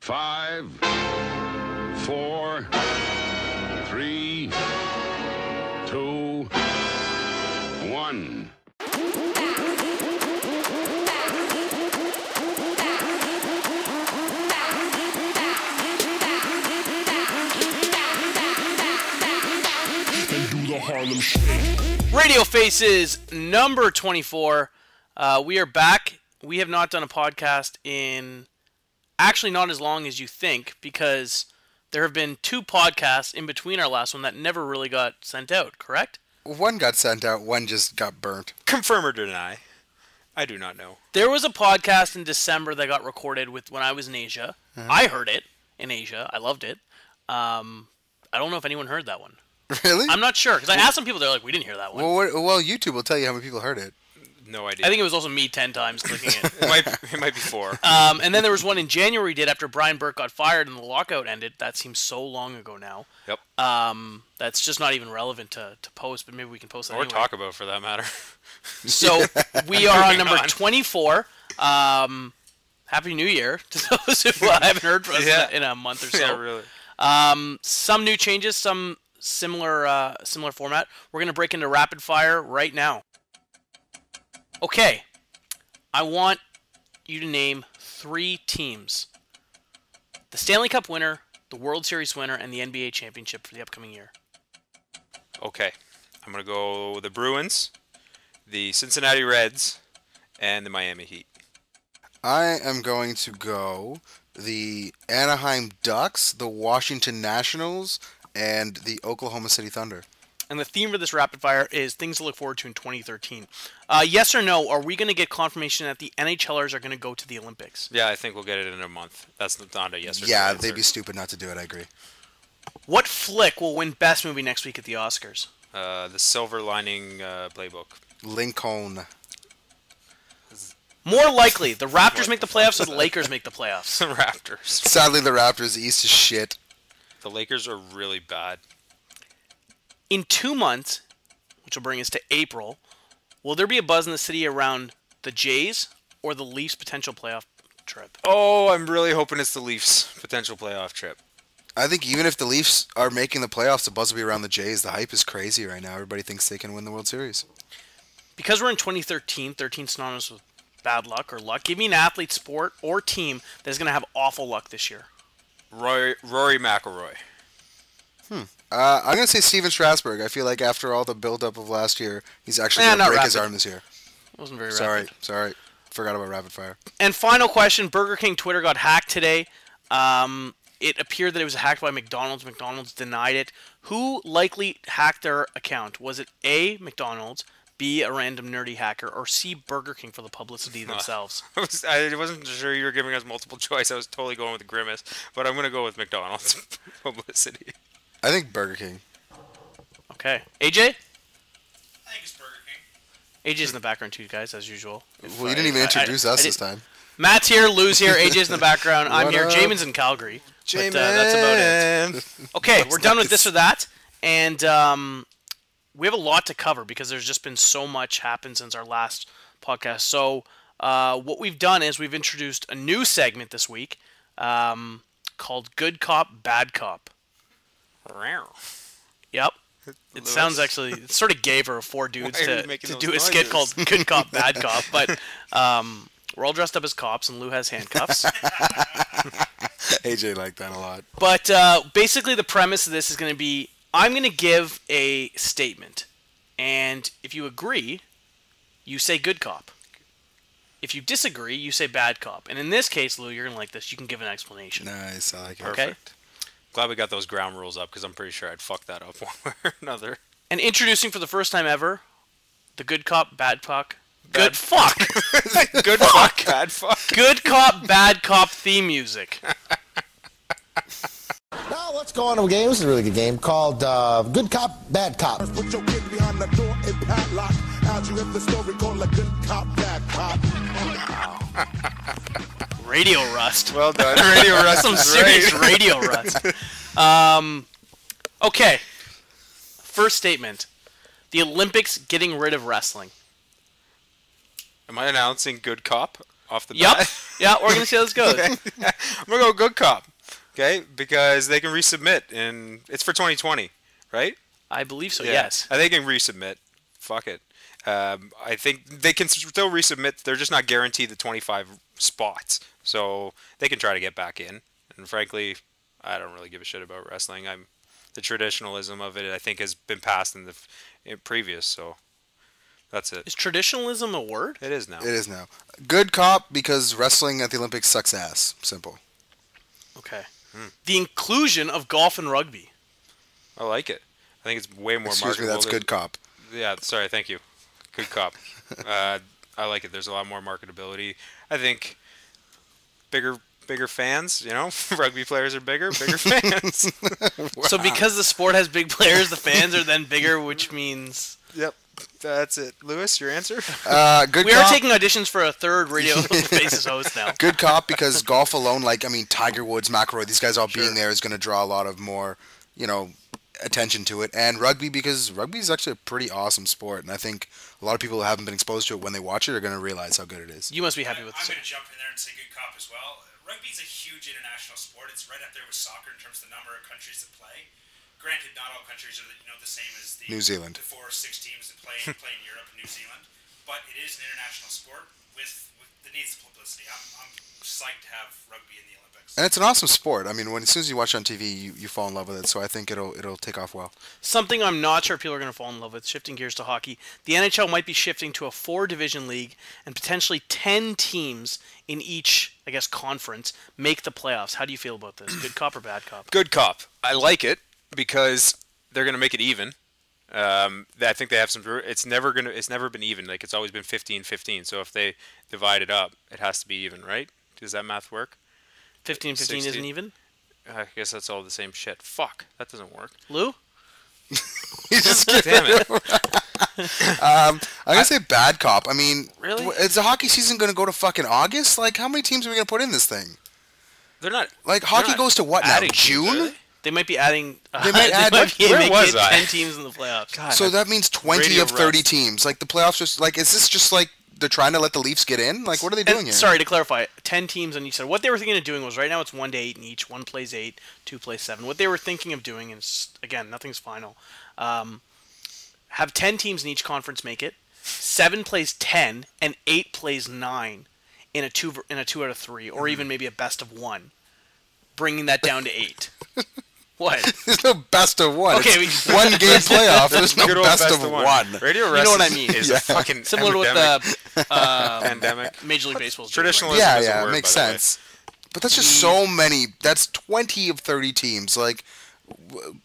5, 4, 3, 2, 1. Radio Faces number 24. We are back. We have not done a podcast in actually not as long as you think, because there have been 2 podcasts in between our last one that never really got sent out, correct? One got sent out, one just got burnt. Confirm or deny? I do not know. There was a podcast in December that got recorded with when I was in Asia. I heard it in Asia. I loved it. I don't know if anyone heard that one. Really? I'm not sure, because I asked some people, they're like, we didn't hear that one. Well, YouTube will tell you how many people heard it. No idea. I think it was also me 10 times clicking it. it might be 4. And then there was one in January we did after Brian Burke got fired and the lockout ended. That seems so long ago now. Yep. That's just not even relevant to post, but maybe we can post that Or anyway. talk about, for that matter. So we are on number 24. Happy New Year to those who haven't heard from us in a month or so. Yeah, really. Some new changes, some similar format. We're going to break into rapid fire right now. Okay, I want you to name 3 teams. The Stanley Cup winner, the World Series winner, and the NBA championship for the upcoming year. Okay. I'm going to go the Bruins, the Cincinnati Reds, and the Miami Heat. I am going to go the Anaheim Ducks, the Washington Nationals, and the Oklahoma City Thunder. And the theme for this rapid fire is things to look forward to in 2013. Yes or no, are we going to get confirmation that the NHLers are going to go to the Olympics? Yeah, I think we'll get it in a month. That's not a yes or no Yeah, answer. they'd be stupid not to do it, I agree. What flick will win Best Movie next week at the Oscars? The Silver Lining Playbook. Lincoln. More likely, the Raptors make the playoffs or the Lakers make the playoffs? The Raptors. Sadly, the Raptors, the East is shit. The Lakers are really bad. In 2 months, which will bring us to April, will there be a buzz in the city around the Jays or the Leafs' potential playoff trip? Oh, I'm really hoping it's the Leafs' potential playoff trip. I think even if the Leafs are making the playoffs, the buzz will be around the Jays. The hype is crazy right now. Everybody thinks they can win the World Series. Because we're in 2013, 13 synonymous with bad luck or luck. Give me an athlete, sport, or team that is going to have awful luck this year. Rory McIlroy. I'm going to say Steven Strasburg. I feel like after all the build-up of last year, he's actually going to break his arm this year. Wasn't very rapid. Sorry. Forgot about rapid fire. And final question, Burger King Twitter got hacked today. It appeared that it was hacked by McDonald's. McDonald's denied it. Who likely hacked their account? Was it A, McDonald's, B, a random nerdy hacker, or C, Burger King for the publicity themselves? I wasn't sure you were giving us multiple choice. I was totally going with Grimace, but I'm going to go with McDonald's publicity. I think Burger King. Okay. AJ? I think it's Burger King. AJ's in the background too, guys, as usual. Well, you didn't even introduce us this time. Matt's here, Lou's here, AJ's in the background, I'm What here, up? Jamin's in Calgary. Jamin! But, that's about it. Okay, we're done with this or that, and we have a lot to cover because there's just been so much happened since our last podcast. So what we've done is we've introduced a new segment this week called Good Cop, Bad Cop. Yep. It sounds actually, it's sort of gay for 4 dudes Why are you to making do those a skit noises? called Good Cop, Bad Cop, but we're all dressed up as cops and Lou has handcuffs. AJ liked that a lot. But basically the premise of this is going to be, I'm going to give a statement, and if you agree, you say good cop. If you disagree, you say bad cop. And in this case, Lou, you're going to like this. You can give an explanation. Nice, I like it. Okay. Perfect. Glad we got those ground rules up, because I'm pretty sure I'd fuck that up one way or another. And introducing for the first time ever, the good cop, bad cop. Good fuck. Good fuck, bad fuck. Good cop, bad cop theme music. Now let's go on to a game. This is a really good game called Good Cop, Bad Cop. Put your kid behind the door and padlock. How'd you have the story called a good cop, bad cop? Radio rust. Well done. Radio Rust Some is serious right. radio rust. Okay. First statement. The Olympics getting rid of wrestling. Am I announcing good cop? off the Yep. bat. Yeah, we're gonna see how this goes. I'm gonna go good cop. Okay, because they can resubmit, and it's for 2020, right? I believe so. Yeah. Yes. They can resubmit. Fuck it. I think they can still resubmit. They're just not guaranteed the 25 spots, so they can try to get back in. And frankly, I don't really give a shit about wrestling. The traditionalism of it, I think, has been passed in previous. So that's it. Is traditionalism a word? It is now. It is now. Good cop because wrestling at the Olympics sucks ass. Simple. Okay. The inclusion of golf and rugby. I like it. I think it's way more Excuse me, marketable. that's good cop. Yeah, sorry, thank you. Good cop. I like it. There's a lot more marketability. I think bigger fans, rugby players are bigger fans. So because the sport has big players, the fans are then bigger, which means... Yep, that's it. Lewis, your answer? Good We cop. are taking auditions for a third Radio Faces host now. Good cop because golf alone, Tiger Woods, McIlroy, these guys all being there is going to draw a lot of more, attention to it. And rugby because rugby is actually a pretty awesome sport, and I think a lot of people who haven't been exposed to it when they watch it are going to realize how good it is. You must be happy with I'm this. going to jump in there and say good cop as well. Rugby's a huge international sport. It's right up there with soccer in terms of the number of countries that play. Granted, not all countries are the same as the New Zealand. the 4 or 6 teams that play in Europe and New Zealand, but it is an international sport with the needs of publicity. I'm psyched to have rugby in the Olympics. And it's an awesome sport. I mean, as soon as you watch it on TV, you fall in love with it. So I think it'll take off well. Something I'm not sure people are going to fall in love with, shifting gears to hockey. The NHL might be shifting to a 4-division league, and potentially 10 teams in each, conference make the playoffs. How do you feel about this? Good cop or bad cop? Good cop. I like it because they're going to make it even. I think they have some. It's never been even. It's always been 15-15. So if they divide it up, it has to be even, right? Does that math work? 15-15 isn't 16. even? I guess that's all the same shit. Fuck, that doesn't work. Lou? Damn it. I'm going to say bad cop. I mean, Really? Is the hockey season going to go to fucking August? How many teams are we going to put in this thing? They're not. Hockey not goes to what now? adding teams, June? are they? They might be adding... They might add- where make was it I? 10 teams in the playoffs. So that means 20 Radio of 30 rust. teams. The playoffs just is this just they're trying to let the Leafs get in? What are they doing And, here? sorry, to clarify, 10 teams on each side. What they were thinking of doing was, right now it's 1 to 8 in each. 1 plays 8, 2 plays 7. What they were thinking of doing is, again, nothing's final. Have 10 teams in each conference make it. 7 plays 10, and 8 plays 9 in a 2 out of 3, or even maybe a best of 1, bringing that down to 8. What? There's no best of one. Okay, It's one game playoff. There's no Good old best of one. Radio You rust know what I is- mean. is a fucking Similar to what epidemic. the Pandemic. Major League Baseball's doing, Traditional- Yeah, is a yeah, word, it makes by the way. sense. But that's just so many. That's 20 of 30 teams.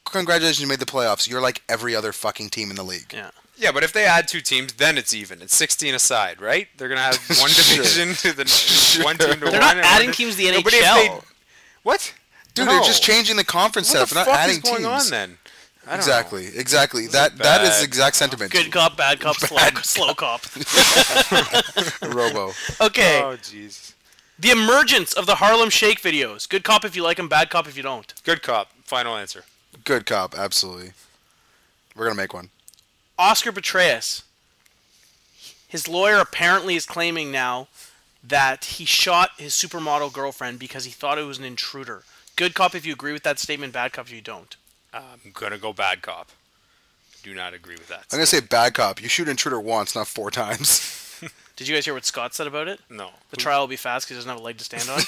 Congratulations, you made the playoffs. You're like every other fucking team in the league. Yeah. Yeah, but if they add 2 teams, then it's even. It's 16 aside, right? They're gonna have one division to the one team to They're one. not and adding one teams to the No, but if NHL. what? Dude, No. they're just changing the conference What setup. the They're fuck not adding is going teams. on then? I don't Exactly. is That is bad. the exact sentiment. Good cop, bad cop, slow cop. Robo. Okay. Oh jeez. The emergence of the Harlem Shake videos. Good cop if you like them, bad cop if you don't. Good cop. Final answer. Good cop, absolutely. We're gonna make one. Oscar Petraeus. His lawyer apparently is claiming now that he shot his supermodel girlfriend because he thought it was an intruder. Good cop if you agree with that statement, bad cop if you don't. I'm gonna go bad cop. Do not agree with that. I'm gonna say bad cop. You shoot intruder once, not 4 times. Did you guys hear what Scott said about it? No. The trial will be fast because he doesn't have a leg to stand on.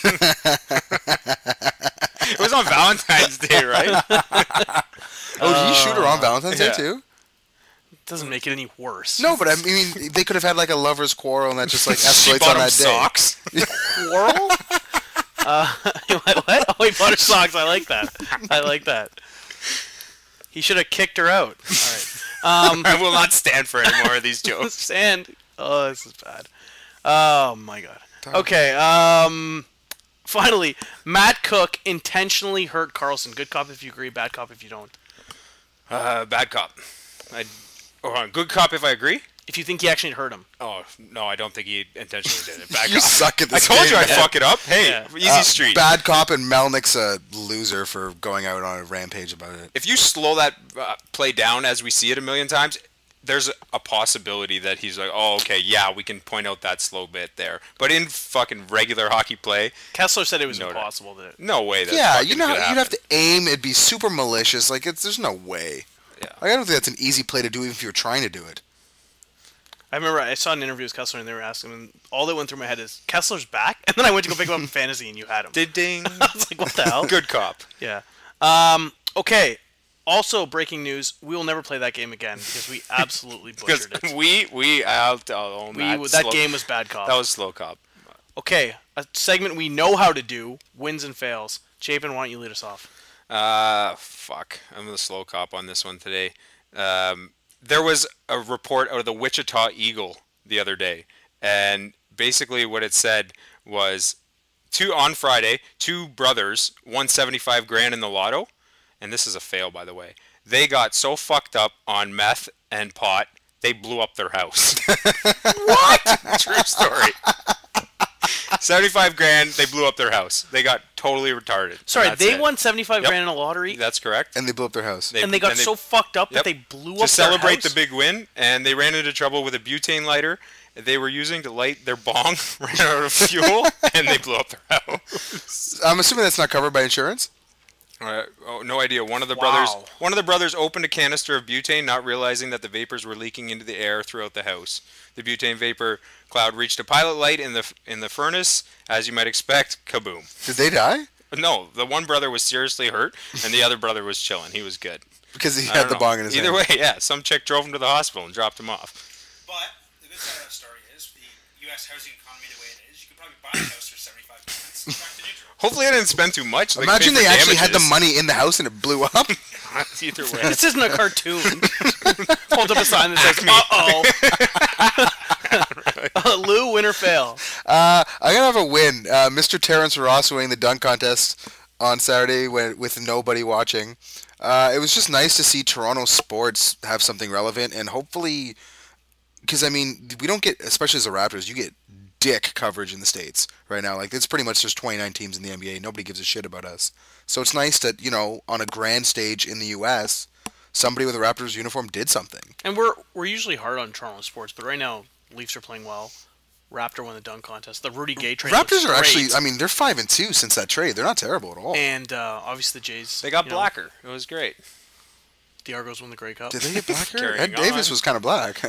It was on Valentine's Day, right? Oh, did you shoot her on Valentine's Day yeah. too? Doesn't make it any worse. No, but I mean, they could have had a lover's quarrel and that just She escalates bought on him that day. socks. Quarrel? What? Oh, he bought her socks. I like that. He should have kicked her out. All right. I will not stand for any more of these jokes. And oh, this is bad. Oh my god. Okay. Finally, Matt Cook intentionally hurt Carlson. Good cop if you agree. Bad cop if you don't. Bad cop. Good cop if I agree. If you think he actually hurt him. Oh no, I don't think he intentionally did it. Bad You cop. suck at I this told game, you I'd man. fuck it up. Hey, Yeah. easy street. Bad cop and Melnick's a loser for going out on a rampage about it. If you slow that play down as we see it a million times, there's a possibility that he's like, oh, okay, yeah, we can point out that slow bit there. But in fucking regular hockey play, Kessler said it was No, impossible to. no way. That Yeah, fucking you know, could you'd happen. have to aim. It'd be super malicious. Like, there's no way. Yeah. Like, I don't think that's an easy play to do, even if you're trying to do it. I remember I saw an interview with Kessler and they were asking him, and all that went through my head is Kessler's back, and then I went to go pick him up in fantasy and you had him. Ding. I was like, what the hell? Good cop. Yeah. Okay. Also, breaking news: we will never play that game again because we absolutely Because butchered it. we out on That game was bad cop. That was slow cop. Okay, a segment we know how to do: wins and fails. Chapin, why don't you lead us off? Fuck. I'm the slow cop on this one today. There was a report out of the Wichita Eagle the other day, and basically what it said was on Friday, two brothers won 75 grand in the lotto, and this is a fail, by the way. They got so fucked up on meth and pot, they blew up their house. What? True story. 75 grand, they blew up their house. They got totally retarded. Sorry, That's they it. won 75 Yep. grand in a lottery, That's correct. And they blew up their house. and they got so fucked up that Yep. they blew to up celebrate their the big win, and they ran into trouble with a butane lighter they were using to light their bong, ran out of fuel, and they blew up their house. I'm assuming that's not covered by insurance? No idea. One of the Wow. brothers opened a canister of butane, not realizing that the vapors were leaking into the air throughout the house. The butane vapor cloud reached a pilot light in the furnace, as you might expect. Kaboom! Did they die? No, the one brother was seriously hurt, and the other brother was chilling. He was good. Because he I had don't the know. bong in his Either hand. way, yeah. Some chick drove him to the hospital and dropped him off. But the good side of the story is the U.S. housing economy the way it is. You could probably buy a house for 75 minutes. Back to neutral. Hopefully, I didn't spend too much. Like, Imagine pay they for actually had the damages. money in the house and it blew up. Either way. This isn't a cartoon. Hold up a sign that says, uh-oh. Lou, win or fail? I'm going to have a win. Mr. Terrence Ross winning the dunk contest on Saturday with nobody watching. It was just nice to see Toronto sports have something relevant, and hopefully, because, I mean, we don't get, especially as the Raptors, you get dick coverage in the States right now. Like, it's pretty much just 29 teams in the NBA. Nobody gives a shit about us. So it's nice that, you know, on a grand stage in the U.S., somebody with a Raptors uniform did something. And we're usually hard on Toronto sports, but right now, Leafs are playing well. Raptor won the dunk contest. The Rudy Gay trade Raptors was are great. actually, I mean, they're 5-2 since that trade. They're not terrible at all. And obviously the Jays. They got you know, blacker. It was great. The Argos won the Grey Cup. Did they get blacker? Carrying Ed Davis on. was kind of black.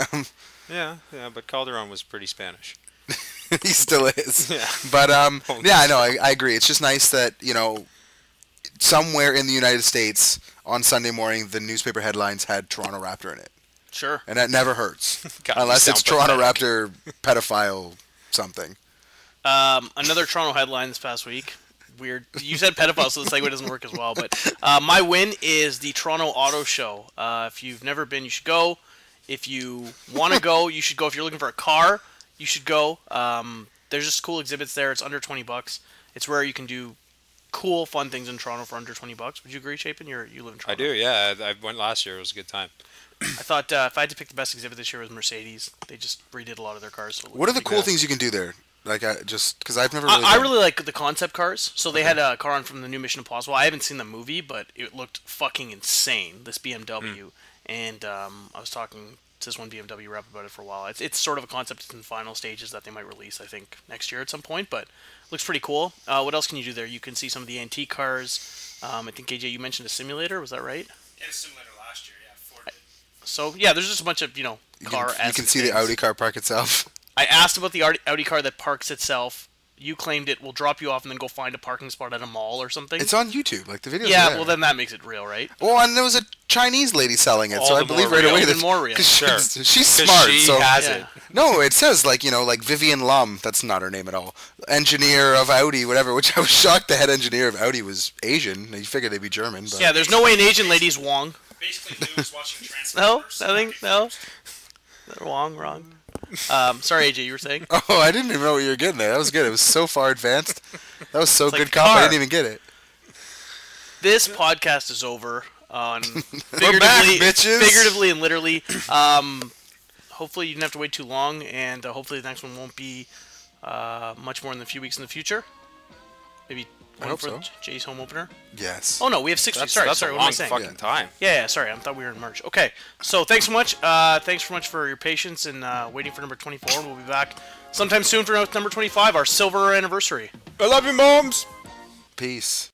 Yeah, but Calderon was pretty Spanish. He still is. Yeah. But yeah, I know. I agree. It's just nice that, you know, somewhere in the United States on Sunday morning the newspaper headlines had Toronto Raptor in it, Sure. and that never hurts God, you unless it's sound Toronto pathetic. Raptor pedophile something. Another Toronto headline this past week. Weird. You said pedophile, so the segue doesn't work as well. But my win is the Toronto Auto Show. If you've never been, you should go. If you want to go, you should go. If you're looking for a car, you should go. There's just cool exhibits there. It's under $20. It's where you can do cool, fun things in Toronto for under $20. Would you agree, Chapin? You live in Toronto. I do, yeah. I went last year. It was a good time. I thought if I had to pick the best exhibit this year, it was Mercedes. They just redid a lot of their cars. So it What are the looked cool pretty things you can do there? Like, just because I've never cool. really. I done- really like the concept cars. So they had a car on from the new Mission Impossible. I haven't seen the movie, but it looked fucking insane. This BMW, and I was talking to this one BMW rep about it for a while. It's sort of a concept in the final stages that they might release, I think, next year at some point. But it looks pretty cool. What else can you do there? You can see some of the antique cars. I think AJ, you mentioned a simulator. Was that right? They had a simulator last year, yeah. Ford did. So yeah, there's just a bunch of you car. can see the Audi car park itself. I asked about the Audi car that parks itself. You claimed it will drop you off and then go find a parking spot at a mall or something. It's on YouTube. Like the videos. yeah, are there. well then that makes it real, right? Well, and there was a Chinese lady selling it, so All I the believe more right real, away even that more real. 'cause Sure. she's 'Cause smart. she so has Yeah. it. No, it says like like Vivian Lum. That's not her name at all. Engineer of Audi, whatever. Which I was shocked the head engineer of Audi was Asian. You figured they'd be German. But. Yeah, there's no way an Asian lady's Wong. Basically, Lou was watching No, Transformers. nothing, no. Wrong. Sorry, AJ, you were saying? Oh, I didn't even know what you were getting there. That was good. It was so far advanced. That was so It's like good, the cop. I car. didn't even get it. This podcast is over on We're back, bitches. figuratively and literally. Hopefully you didn't have to wait too long, and hopefully the next one won't be much more than a few weeks in the future. Maybe I hope for so. Jay's home opener. Yes. Oh no, we have 6 weeks. Sorry, That's sorry. a What am I long saying? fucking time. Yeah, sorry. I thought we were in March. Okay, so thanks so much. Thanks so much for your patience and waiting for number 24. We'll be back sometime soon for number 25, our silver anniversary. I love you, moms. Peace.